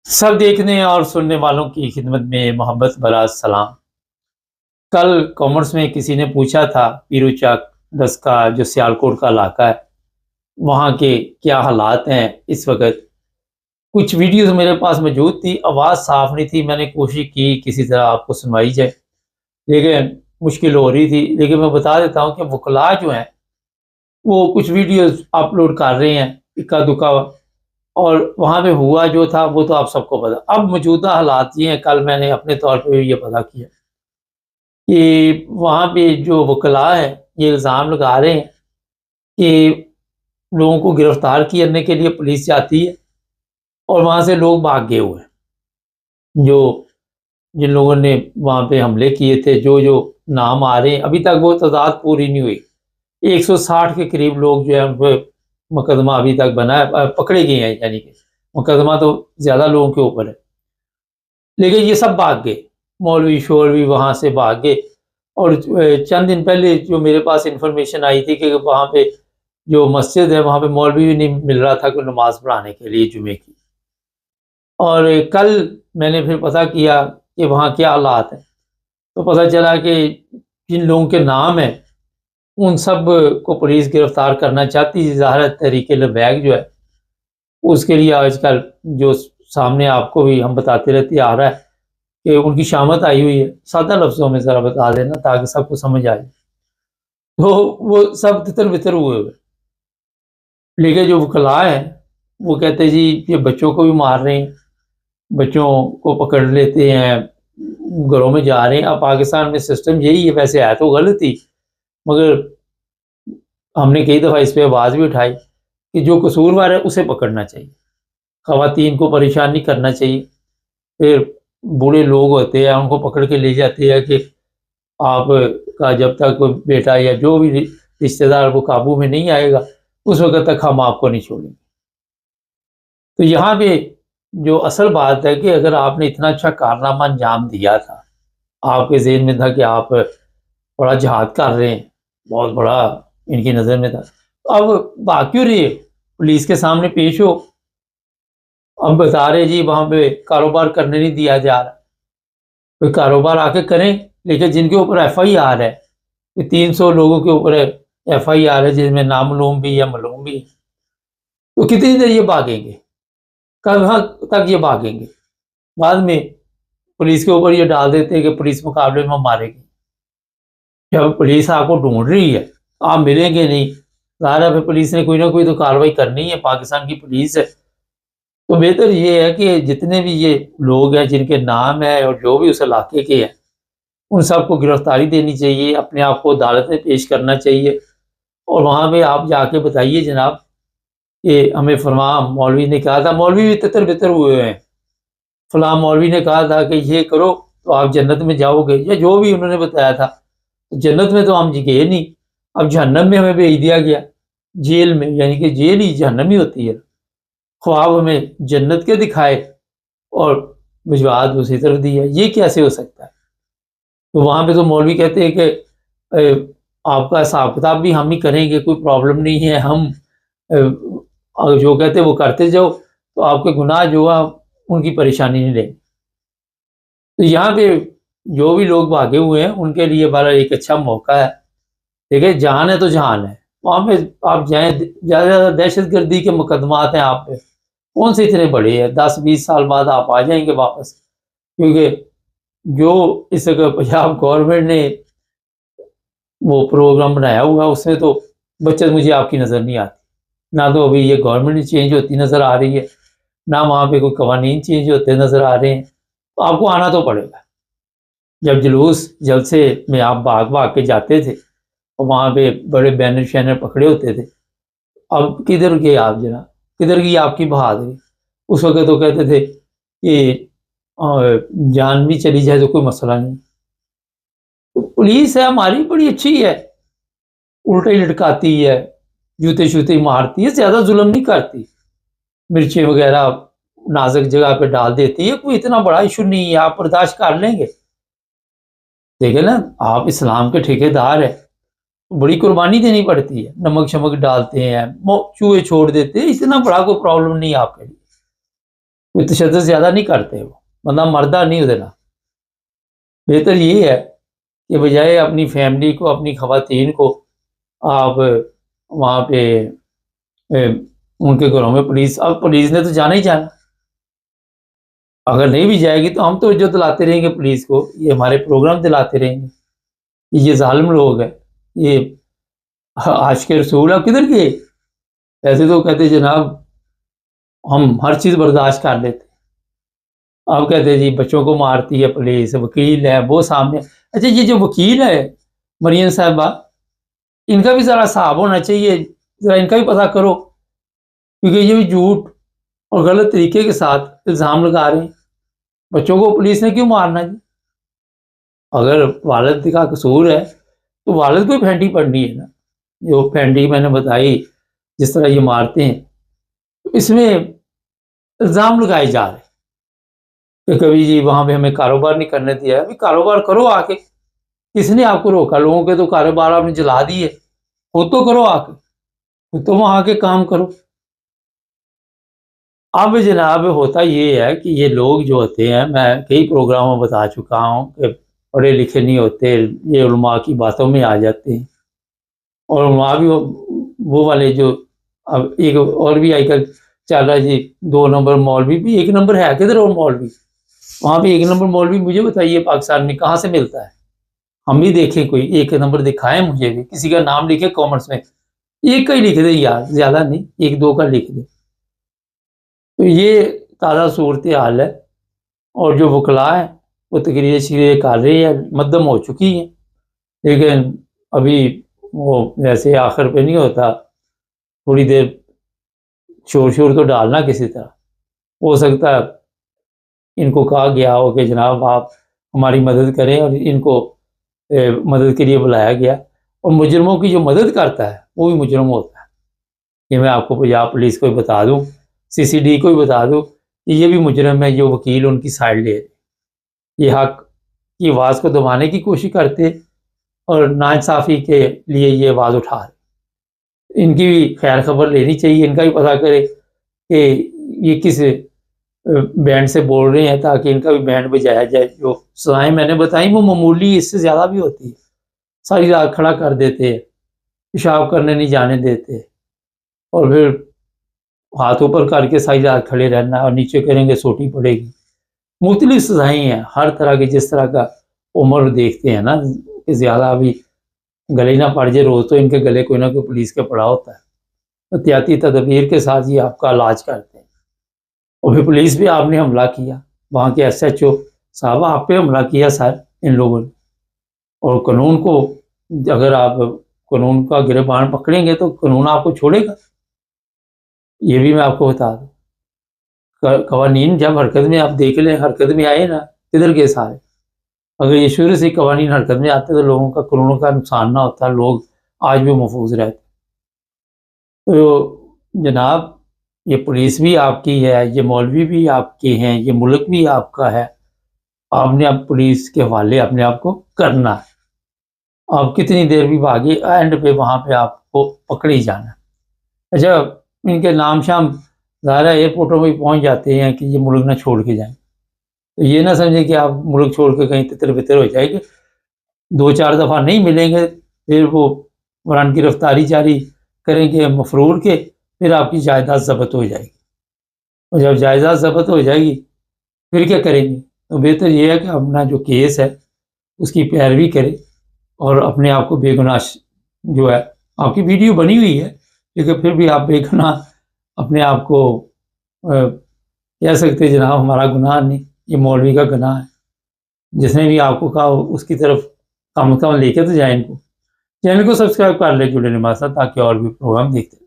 सब देखने और सुनने वालों की खिदमत में मोहब्बत भरा सलाम। कल कॉमर्स में किसी ने पूछा था पीरूचक दस का जो सियालकोट का इलाका है वहाँ के क्या हालात हैं इस वक्त। कुछ वीडियोस मेरे पास मौजूद थी, आवाज़ साफ नहीं थी, मैंने कोशिश की किसी तरह आपको सुनवाई जाए लेकिन मुश्किल हो रही थी। लेकिन मैं बता देता हूँ कि वकला जो हैं वो कुछ वीडियोस अपलोड कर रहे हैं इक्का दुक्का, और वहाँ पे हुआ जो था वो तो आप सबको पता। अब मौजूदा हालात ये हैं, कल मैंने अपने तौर पे ये पता किया कि वहाँ पे जो वकला हैं ये इल्ज़ाम लगा रहे हैं कि लोगों को गिरफ्तार करने के लिए पुलिस जाती है और वहाँ से लोग भाग गए हुए हैं। जो जिन लोगों ने वहाँ पे हमले किए थे, जो जो नाम आ रहे हैं, अभी तक वो तादाद पूरी नहीं हुई। 160 के करीब लोग जो है उन पर मुकदमा अभी तक बना है, पकड़े गए हैं, यानी कि मुकदमा तो ज़्यादा लोगों के ऊपर है। लेकिन ये सब भाग गए, मौलवी शोलवी वहाँ से भाग गए। और चंद दिन पहले जो मेरे पास इंफॉर्मेशन आई थी कि वहाँ पे जो मस्जिद है वहाँ पे मौलवी भी नहीं मिल रहा था कोई नमाज पढ़ाने के लिए जुमे की। और कल मैंने फिर पता किया कि वहाँ क्या हालात हैं, तो पता चला कि जिन लोगों के नाम हैं उन सब को पुलिस गिरफ्तार करना चाहती है। ज़ाहिर तहरीक लबैक जो है उसके लिए आजकल जो सामने आपको भी हम बताते रहते आ रहा है कि उनकी शामत आई हुई है। सादा लफ्ज़ों में ज़रा बता देना ताकि सबको समझ आ जाए। तो वो सब तितर बितर हुए हुए, लेकिन जो वकला है वो कहते जी ये बच्चों को भी मार रहे हैं, बच्चों को पकड़ लेते हैं, घरों में जा रहे हैं। अब पाकिस्तान में सिस्टम यही है, वैसे है तो गलत ही, मगर हमने कई दफ़ा इस पे आवाज़ भी उठाई कि जो कसूरवार है उसे पकड़ना चाहिए, ख़वातीन को परेशान नहीं करना चाहिए। फिर बूढ़े लोग होते हैं उनको पकड़ के ले जाते हैं कि आपका जब तक कोई बेटा या जो भी रिश्तेदार वो काबू में नहीं आएगा उस वक्त तक हम आपको नहीं छोड़ेंगे। तो यहाँ पे जो असल बात है कि अगर आपने इतना अच्छा कारनामा अंजाम दिया था, आपके ज़हन में था कि आप बड़ा जिहाद कर रहे हैं, बहुत बड़ा इनकी नज़र में था, तो अब भाग क्यों रही है? पुलिस के सामने पेश हो। हम बता रहे जी वहाँ पे कारोबार करने नहीं दिया जा रहा, कोई कारोबार आके करें। लेकिन जिनके ऊपर FIR है, 300 लोगों के ऊपर FIR है जिसमें नामलूम भी या मालूम भी, तो कितनी देर ये भागेंगे, कहाँ तक ये भागेंगे? बाद में पुलिस के ऊपर ये डाल देते हैं कि पुलिस मुकाबले में मारेगी। जब पुलिस आपको ढूंढ रही है आप मिलेंगे नहीं, ज़ाहिर है फिर पुलिस ने कोई ना कोई तो कार्रवाई करनी है, पाकिस्तान की पुलिस है। तो बेहतर ये है कि जितने भी ये लोग हैं जिनके नाम है और जो भी उस इलाके के हैं उन सबको गिरफ्तारी देनी चाहिए, अपने आप को अदालत में पेश करना चाहिए। और वहाँ पे आप जाके बताइए जनाब कि हमें फलां मौलवी ने कहा था, मौलवी भी तितर बितर हुए हैं, फलां मौलवी ने कहा था कि ये करो तो आप जन्नत में जाओगे, या जो भी उन्होंने बताया था। तो जन्नत में तो हम जी गए नहीं, अब जहन्नम में हमें भेज दिया गया, जेल में, यानी कि जेल ही जहन्नम ही होती है। ख्वाब हमें जन्नत के दिखाए और भिजवा दूसरी तरफ दिया, ये कैसे हो सकता है? तो वहाँ पे तो मौलवी कहते हैं कि आपका हिसाब किताब भी हम ही करेंगे, कोई प्रॉब्लम नहीं है, हम जो कहते हैं वो करते जाओ, तो आपके गुनाह जो है उनकी परेशानी नहीं लेंगे। तो यहाँ पे जो भी लोग भागे हुए हैं उनके लिए बड़ा एक अच्छा मौका है। देखिए जहान है तो जहान है, वहाँ पे आप जाएँ। ज़्यादा से ज़्यादा दहशत गर्दी के मुकदमात हैं आप पे, कौन से इतने बड़े हैं? 10-20 साल बाद आप आ जाएंगे वापस, क्योंकि जो इस पंजाब गवर्नमेंट ने वो प्रोग्राम बनाया हुआ है उसमें तो बचत मुझे आपकी नज़र नहीं आती। ना तो अभी ये गवर्नमेंट चेंज होती नज़र आ रही है, ना वहाँ पे कोई कवानीन चेंज होते नज़र आ रहे हैं। तो आपको आना तो पड़ेगा। जब जुलूस जलसे में आप भाग भाग के जाते थे और वहाँ पे बड़े बैनर शैनर पकड़े होते थे, अब किधर गए आप जनाब? किधर गई आपकी बहादुरी? उस वक्त तो कहते थे कि जान भी चली जाए तो कोई मसला नहीं। तो पुलिस है हमारी बड़ी अच्छी है, उल्टे लटकाती है, जूते शूते मारती है, ज़्यादा जुल्म नहीं करती, मिर्चें वगैरह नाजुक जगह पे डाल देती है, कोई इतना बड़ा इशू नहीं है, आप बर्दाश्त कर लेंगे। देखिए ना, आप इस्लाम के ठेकेदार हैं, बड़ी कुर्बानी देनी पड़ती है, नमक शमक डालते हैं, चूहे छोड़ देते हैं, इतना बड़ा कोई प्रॉब्लम नहीं है आपके लिए। کوئی تشدد زیادہ نہیں کرتے، وہ بندہ مردہ نہیں ادھر۔ بہتر یہ ہے کہ بجائے اپنی فیملی کو، اپنی خواتین کو آپ وہاں پہ ان کے گھروں میں پولیس، اب پولیس نے تو جانا ہی جانا، اگر نہیں بھی جائے گی تو ہم تو جو دلاتے رہیں گے پولیس کو، یہ ہمارے پروگرام دلاتے رہیں گے، یہ ظالم لوگ ہیں، یہ عاشق رسول۔ اب کدھر گئے؟ ایسے تو کہتے جناب ہم ہر چیز برداشت کر لیتے، آپ کہتے جی بچوں کو مارتی ہے پولیس، وکیل ہے وہ سامنے۔ اچھا یہ جو وکیل ہے مریم صاحبہ، ان کا بھی ذرا حساب ہونا چاہیے، ذرا ان کا بھی پتہ کرو، کیونکہ یہ بھی جھوٹ اور غلط طریقے کے ساتھ الزام لگا رہے ہیں۔ بچوں کو پولیس نے کیوں مارنا جی؟ اگر والد کا قصور ہے تو والد کو ہی پھینٹی پڑنی ہے نا، جو پھینٹی میں نے بتائی جس طرح یہ مارتے ہیں، تو اس میں الزام لگائے جا رہے ہیں کہ کبھی جی وہاں پہ ہمیں کاروبار نہیں کرنے دیا۔ ابھی کاروبار کرو آ کے، کس نے آپ کو روکا؟ لوگوں کے تو کاروبار آپ نے جلا دیے، خود تو کرو آ کے، خود تو وہاں آ کے کام کرو۔ اب جناب ہوتا یہ ہے کہ یہ لوگ جو ہوتے ہیں، میں کئی پروگراموں میں بتا چکا ہوں کہ پڑھے لکھے نہیں ہوتے، یہ علماء کی باتوں میں آ جاتے ہیں، اور علماء بھی وہ والے جو اب ایک اور بھی آئی کر چل رہا ہے جی، 2 نمبر مولوی بھی، 1 نمبر ہے کدھر اور مولوی؟ وہاں پہ 1 نمبر مولوی مجھے بتائیے پاکستان میں کہاں سے ملتا ہے؟ ہم بھی دیکھیں، کوئی 1 نمبر دکھائیں مجھے بھی، کسی کا نام لکھے کامرس میں، ایک کا ہی لکھ دے یار، زیادہ نہیں، 1 2 کا لکھ دے۔ تو یہ تازہ صورتحال ہے، اور جو وکلاء ہیں وہ تقریر شریر کر رہے ہیں، مدم ہو چکی ہیں، لیکن ابھی وہ جیسے آخر پہ نہیں ہوتا، تھوڑی دیر شور تو ڈالنا کسی طرح۔ ہو سکتا ہے ان کو کہا گیا ہو کہ جناب آپ ہماری مدد کریں، اور ان کو مدد کے لیے بلایا گیا، اور مجرموں کی جو مدد کرتا ہے وہ بھی مجرم ہوتا ہے۔ یہ میں آپ کو پنجاب پولیس کو بھی بتا دوں، CCD کو بھی بتا دوں کہ یہ بھی مجرم ہے، جو وکیل ان کی سائڈ لے رہے، یہ حق کی آواز کو دبانے کی کوشش کرتے اور ناانصافی کے لیے یہ آواز اٹھا رہے۔ ان کی بھی خیر خبر لینی چاہیے، ان کا بھی پتہ کرے کہ یہ کس بینڈ سے بول رہے ہیں، تاکہ ان کا بھی بینڈ بجایا جائے۔ جو سزائیں میں نے بتائیں وہ معمولی، اس سے زیادہ بھی ہوتی ہے، ساری رات کھڑا کر دیتے ہیں، پیشاب کرنے نہیں جانے دیتے، اور پھر ہاتھ اوپر کر کے ساری رات کھڑے رہنا، اور نیچے کریں گے سوٹی پڑے گی۔ مختلف سزائیں ہیں ہر طرح کی، جس طرح کا عمر دیکھتے ہیں نا، کہ زیادہ ابھی گلے نہ پڑ جائے، روز تو ان کے گلے کوئی نہ کوئی پولیس کا پڑا ہوتا ہے، احتیاطی تدابیر کے ساتھ یہ آپ کا علاج کرتے ہیں۔ اور پھر پولیس بھی آپ نے حملہ کیا، وہاں کے SHO صاحب آپ پہ حملہ کیا سر ان لوگوں نے، اور قانون کو اگر آپ قانون کا گربان پکڑیں گے تو قانون آپ کو چھوڑے گا، یہ بھی میں آپ کو بتا دوں۔ قوانین جب حرکت میں، آپ دیکھ لیں حرکت میں آئے نا، کدھر گئے سارے؟ اگر یہ شروع سے قوانین حرکت میں آتے تو لوگوں کا قانونوں کا نقصان نہ ہوتا، لوگ آج بھی محفوظ رہتے۔ تو جناب یہ پولیس بھی آپ کی ہے، یہ مولوی بھی آپ کے ہیں، یہ ملک بھی آپ کا ہے، آپ نے اب پولیس کے حوالے اپنے آپ کو کرنا ہے۔ آپ کتنی دیر بھی بھاگے، اینڈ پہ وہاں پہ آپ کو پکڑے ہی جانا ہے۔ اچھا ان کے نام شام ظاہر ہے ایئرپورٹوں میں پہنچ جاتے ہیں کہ یہ ملک نہ چھوڑ کے جائیں، تو یہ نہ سمجھیں کہ آپ ملک چھوڑ کے کہیں تتر بتر ہو جائے گے، 2 4 دفعہ نہیں ملیں گے، پھر وہ وران گرفتاری جاری کریں گے مفرور کے، پھر آپ کی جائیداد ضبط ہو جائے گی، اور جب جائیداد ضبط ہو جائے گی پھر کیا کریں گے؟ تو بہتر یہ ہے کہ اپنا جو کیس ہے اس کی پیروی کرے، اور اپنے آپ کو بے گناہ، جو ہے آپ کی ویڈیو بنی ہوئی ہے لیکن پھر بھی آپ بے گناہ اپنے آپ کو کہہ سکتے جناب ہمارا گناہ نہیں، یہ مولوی کا گناہ ہے۔ جس نے بھی آپ کو کہا اس کی طرف کم لے کے تو جائیں، ان کو چینل کو سبسکرائب کر لیں، جڑے ہمارے ساتھ، تاکہ اور بھی پروگرام دیکھتے